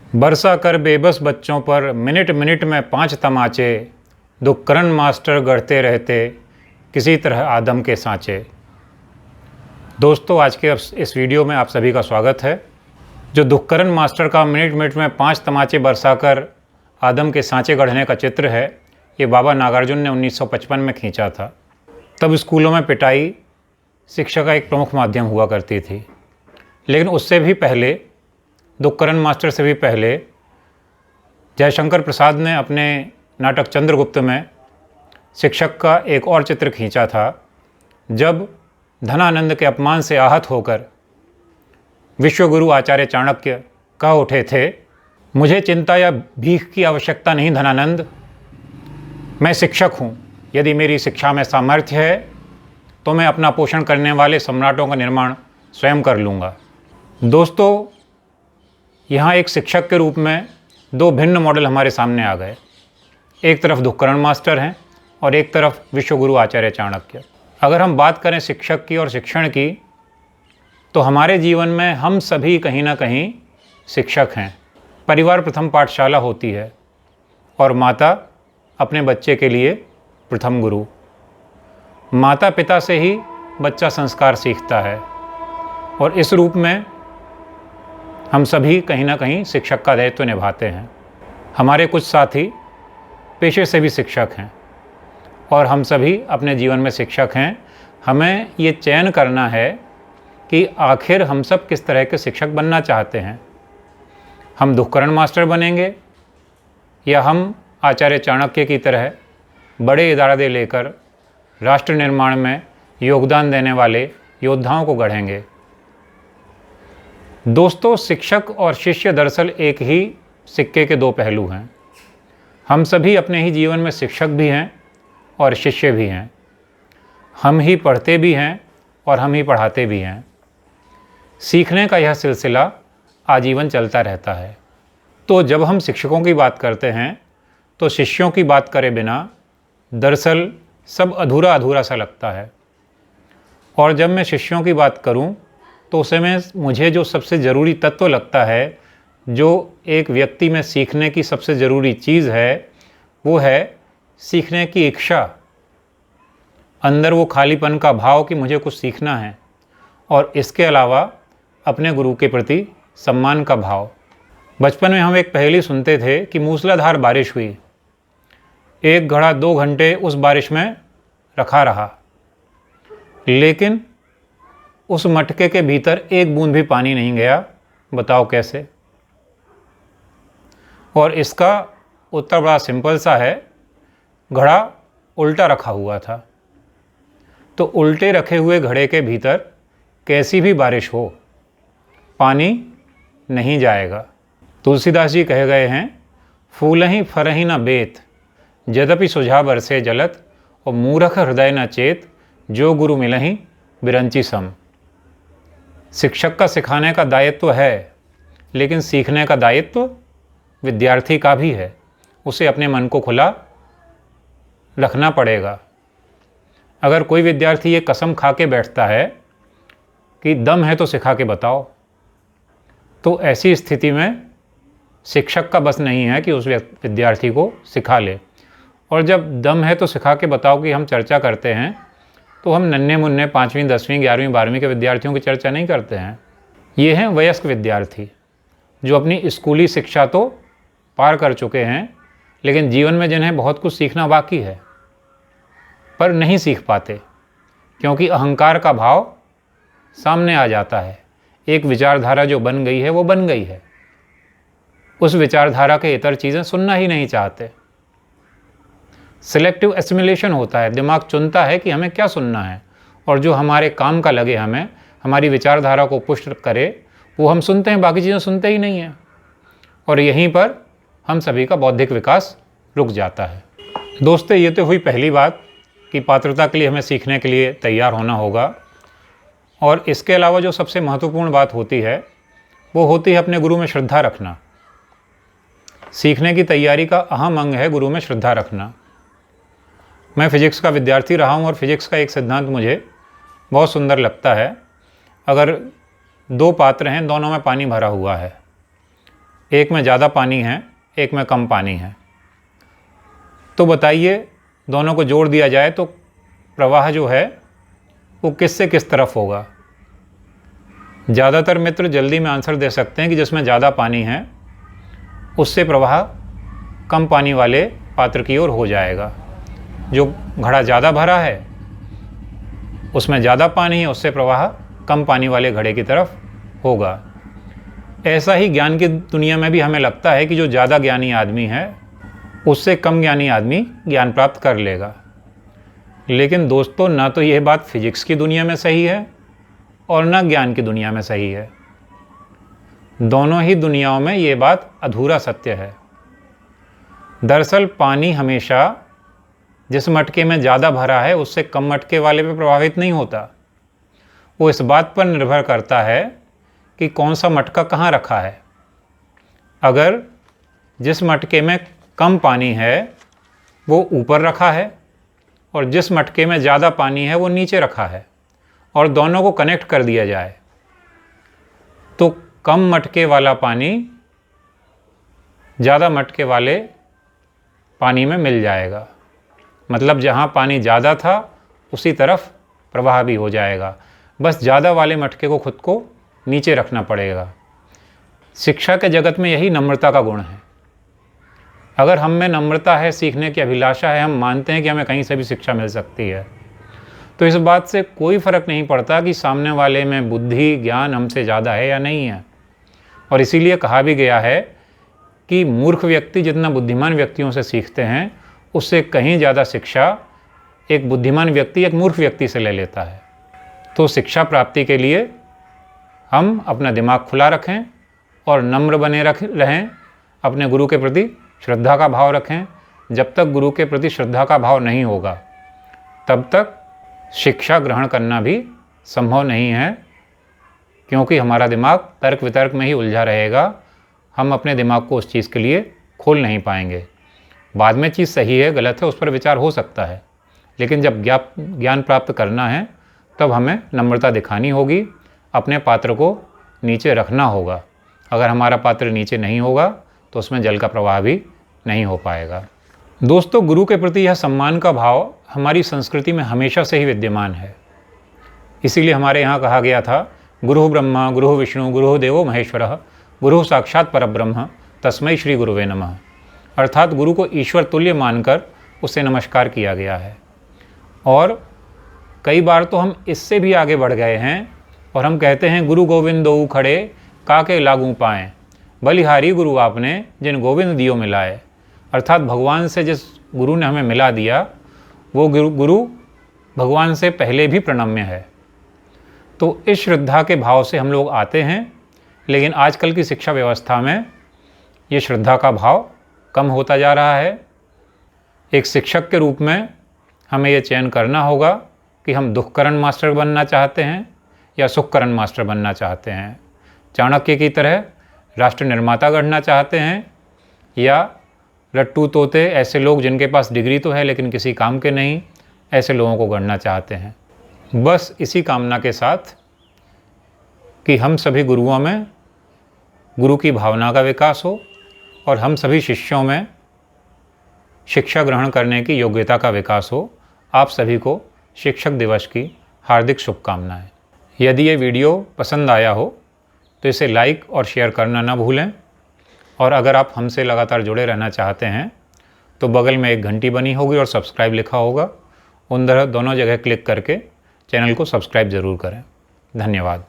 बरसा कर बेबस बच्चों पर मिनट मिनट में 5 तमाचे, दुक्करण मास्टर गढ़ते रहते किसी तरह आदम के सांचे। दोस्तों, आज के इस वीडियो में आप सभी का स्वागत है। जो दुक्करण मास्टर का मिनट मिनट में 5 तमाचे बरसाकर आदम के सांचे गढ़ने का चित्र है, ये बाबा नागार्जुन ने 1955 में खींचा था। तब स्कूलों में पिटाई शिक्षा का एक प्रमुख माध्यम हुआ करती थी, लेकिन उससे भी पहले, दुक्करण मास्टर से भी पहले, जयशंकर प्रसाद ने अपने नाटक चंद्रगुप्त में शिक्षक का एक और चित्र खींचा था, जब धनानंद के अपमान से आहत होकर विश्वगुरु आचार्य चाणक्य कह उठे थे, मुझे चिंता या भीख की आवश्यकता नहीं धनानंद, मैं शिक्षक हूँ। यदि मेरी शिक्षा में सामर्थ्य है तो मैं अपना पोषण करने वाले सम्राटों का निर्माण स्वयं कर लूँगा। दोस्तों, यहाँ एक शिक्षक के रूप में दो भिन्न मॉडल हमारे सामने आ गए। एक तरफ दुक्करण मास्टर हैं और एक तरफ विश्वगुरु आचार्य चाणक्य। अगर हम बात करें शिक्षक की और शिक्षण की, तो हमारे जीवन में हम सभी कहीं ना कहीं शिक्षक हैं। परिवार प्रथम पाठशाला होती है और माता अपने बच्चे के लिए प्रथम गुरु। माता पिता से ही बच्चा संस्कार सीखता है और इस रूप में हम सभी कहीं ना कहीं शिक्षक का दायित्व निभाते हैं। हमारे कुछ साथी पेशे से भी शिक्षक हैं और हम सभी अपने जीवन में शिक्षक हैं। हमें ये चयन करना है कि आखिर हम सब किस तरह के शिक्षक बनना चाहते हैं। हम दुक्करण मास्टर बनेंगे या हम आचार्य चाणक्य की तरह बड़े इरादे लेकर राष्ट्र निर्माण में योगदान देने वाले योद्धाओं को गढ़ेंगे। दोस्तों, शिक्षक और शिष्य दरअसल एक ही सिक्के के दो पहलू हैं। हम सभी अपने ही जीवन में शिक्षक भी हैं और शिष्य भी हैं। हम ही पढ़ते भी हैं और हम ही पढ़ाते भी हैं। सीखने का यह सिलसिला आजीवन चलता रहता है। तो जब हम शिक्षकों की बात करते हैं तो शिष्यों की बात करे बिना दरअसल सब अधूरा अधूरा सा लगता है। और जब मैं शिष्यों की बात करूं तो उसमें मुझे जो सबसे ज़रूरी तत्व लगता है, जो एक व्यक्ति में सीखने की सबसे ज़रूरी चीज़ है, वो है सीखने की इच्छा। अंदर वो खालीपन का भाव कि मुझे कुछ सीखना है, और इसके अलावा अपने गुरु के प्रति सम्मान का भाव। बचपन में हम एक पहेली सुनते थे कि मूसलाधार बारिश हुई, एक घड़ा 2 घंटे उस बारिश में रखा रहा, लेकिन उस मटके के भीतर एक बूंद भी पानी नहीं गया। बताओ कैसे? और इसका उत्तर बड़ा सिंपल सा है, घड़ा उल्टा रखा हुआ था। तो उल्टे रखे हुए घड़े के भीतर कैसी भी बारिश हो, पानी नहीं जाएगा। तुलसीदास जी कह गए हैं, फूलहि फरहि न बेत, यद्यपि सुझा बरसे जलत, और मूर्ख हृदय न चेत, जो गुरु मिलहि बिरंची सम। शिक्षक का सिखाने का दायित्व है, लेकिन सीखने का दायित्व विद्यार्थी का भी है। उसे अपने मन को खुला रखना पड़ेगा। अगर कोई विद्यार्थी ये कसम खा के बैठता है कि दम है तो सिखा के बताओ, तो ऐसी स्थिति में शिक्षक का बस नहीं है कि उस विद्यार्थी को सिखा ले। और जब दम है तो सिखा के बताओ की हम चर्चा करते हैं, तो हम नन्हे मुन्ने 5वीं 10वीं 11वीं 12वीं के विद्यार्थियों की चर्चा नहीं करते हैं। ये हैं वयस्क विद्यार्थी जो अपनी स्कूली शिक्षा तो पार कर चुके हैं, लेकिन जीवन में जिन्हें बहुत कुछ सीखना बाकी है, पर नहीं सीख पाते क्योंकि अहंकार का भाव सामने आ जाता है। एक विचारधारा जो बन गई है वो बन गई है, उस विचारधारा के इतर चीज़ें सुनना ही नहीं चाहते। सिलेक्टिव एसिमिलेशन होता है, दिमाग चुनता है कि हमें क्या सुनना है, और जो हमारे काम का लगे, हमें हमारी विचारधारा को पुष्ट करे, वो हम सुनते हैं, बाकी चीज़ें सुनते ही नहीं हैं। और यहीं पर हम सभी का बौद्धिक विकास रुक जाता है। दोस्तों, ये तो हुई पहली बात कि पात्रता के लिए हमें सीखने के लिए तैयार होना होगा। और इसके अलावा जो सबसे महत्वपूर्ण बात होती है वो होती है अपने गुरु में श्रद्धा रखना। सीखने की तैयारी का अहम अंग है गुरु में श्रद्धा रखना। मैं फिजिक्स का विद्यार्थी रहा हूँ और फिजिक्स का एक सिद्धांत मुझे बहुत सुंदर लगता है। अगर 2 पात्र हैं, दोनों में पानी भरा हुआ है, एक में ज़्यादा पानी है, एक में कम पानी है, तो बताइए दोनों को जोड़ दिया जाए तो प्रवाह जो है वो किस से किस तरफ होगा? ज़्यादातर मित्र जल्दी में आंसर दे सकते हैं कि जिसमें ज़्यादा पानी है उससे प्रवाह कम पानी वाले पात्र की ओर हो जाएगा। जो घड़ा ज़्यादा भरा है उसमें ज़्यादा पानी है, उससे प्रवाह कम पानी वाले घड़े की तरफ होगा। ऐसा ही ज्ञान की दुनिया में भी हमें लगता है कि जो ज़्यादा ज्ञानी आदमी है उससे कम ज्ञानी आदमी ज्ञान प्राप्त कर लेगा। लेकिन दोस्तों, ना तो यह बात फिजिक्स की दुनिया में सही है और ना ज्ञान की दुनिया में सही है। दोनों ही दुनियाओं में ये बात अधूरा सत्य है। दरअसल पानी हमेशा जिस मटके में ज़्यादा भरा है उससे कम मटके वाले पे प्रभावित नहीं होता। वो इस बात पर निर्भर करता है कि कौन सा मटका कहाँ रखा है। अगर जिस मटके में कम पानी है वो ऊपर रखा है और जिस मटके में ज़्यादा पानी है वो नीचे रखा है और दोनों को कनेक्ट कर दिया जाए तो कम मटके वाला पानी ज़्यादा मटके वाले पानी में मिल जाएगा। मतलब जहाँ पानी ज़्यादा था उसी तरफ प्रवाह भी हो जाएगा, बस ज़्यादा वाले मटके को खुद को नीचे रखना पड़ेगा। शिक्षा के जगत में यही नम्रता का गुण है। अगर हम में नम्रता है, सीखने की अभिलाषा है, हम मानते हैं कि हमें कहीं से भी शिक्षा मिल सकती है, तो इस बात से कोई फ़र्क नहीं पड़ता कि सामने वाले में बुद्धि ज्ञान हमसे ज़्यादा है या नहीं है। और इसीलिए कहा भी गया है कि मूर्ख व्यक्ति जितना बुद्धिमान व्यक्तियों से सीखते हैं उससे कहीं ज़्यादा शिक्षा एक बुद्धिमान व्यक्ति एक मूर्ख व्यक्ति से ले लेता है। तो शिक्षा प्राप्ति के लिए हम अपना दिमाग खुला रखें और नम्र बने रहें, अपने गुरु के प्रति श्रद्धा का भाव रखें। जब तक गुरु के प्रति श्रद्धा का भाव नहीं होगा तब तक शिक्षा ग्रहण करना भी संभव नहीं है, क्योंकि हमारा दिमाग तर्क वितर्क में ही उलझा रहेगा। हम अपने दिमाग को उस चीज़ के लिए खोल नहीं पाएंगे। बाद में चीज़ सही है गलत है उस पर विचार हो सकता है, लेकिन जब ज्ञान प्राप्त करना है तब हमें नम्रता दिखानी होगी, अपने पात्र को नीचे रखना होगा। अगर हमारा पात्र नीचे नहीं होगा तो उसमें जल का प्रवाह भी नहीं हो पाएगा। दोस्तों, गुरु के प्रति यह सम्मान का भाव हमारी संस्कृति में हमेशा से ही विद्यमान है। इसीलिए हमारे यहाँ कहा गया था, गुरु ब्रह्मा गुरु विष्णु गुरु देवो महेश्वरः गुरु साक्षात परब्रह्म तस्मै श्री गुरुवे नमः। अर्थात गुरु को ईश्वर तुल्य मानकर उसे नमस्कार किया गया है। और कई बार तो हम इससे भी आगे बढ़ गए हैं और हम कहते हैं, गुरु गोविंद दोऊ खड़े काके लागू पाएँ, बलिहारी गुरु आपने जिन गोविंद दियो मिलाए। अर्थात भगवान से जिस गुरु ने हमें मिला दिया वो गुरु भगवान से पहले भी प्रणम्य है। तो इस श्रद्धा के भाव से हम लोग आते हैं, लेकिन आजकल की शिक्षा व्यवस्था में ये श्रद्धा का भाव कम होता जा रहा है। एक शिक्षक के रूप में हमें ये चयन करना होगा कि हम दुखकरण मास्टर बनना चाहते हैं या सुखकरण मास्टर बनना चाहते हैं। चाणक्य की तरह राष्ट्र निर्माता गढ़ना चाहते हैं या रट्टू तोते ऐसे लोग जिनके पास डिग्री तो है लेकिन किसी काम के नहीं, ऐसे लोगों को गढ़ना चाहते हैं। बस इसी कामना के साथ कि हम सभी गुरुओं में गुरु की भावना का विकास हो और हम सभी शिष्यों में शिक्षा ग्रहण करने की योग्यता का विकास हो, आप सभी को शिक्षक दिवस की हार्दिक शुभकामनाएं। यदि ये वीडियो पसंद आया हो तो इसे लाइक और शेयर करना ना भूलें। और अगर आप हमसे लगातार जुड़े रहना चाहते हैं तो बगल में एक घंटी बनी होगी और सब्सक्राइब लिखा होगा, उन दोनों जगह क्लिक करके चैनल को सब्सक्राइब ज़रूर करें। धन्यवाद।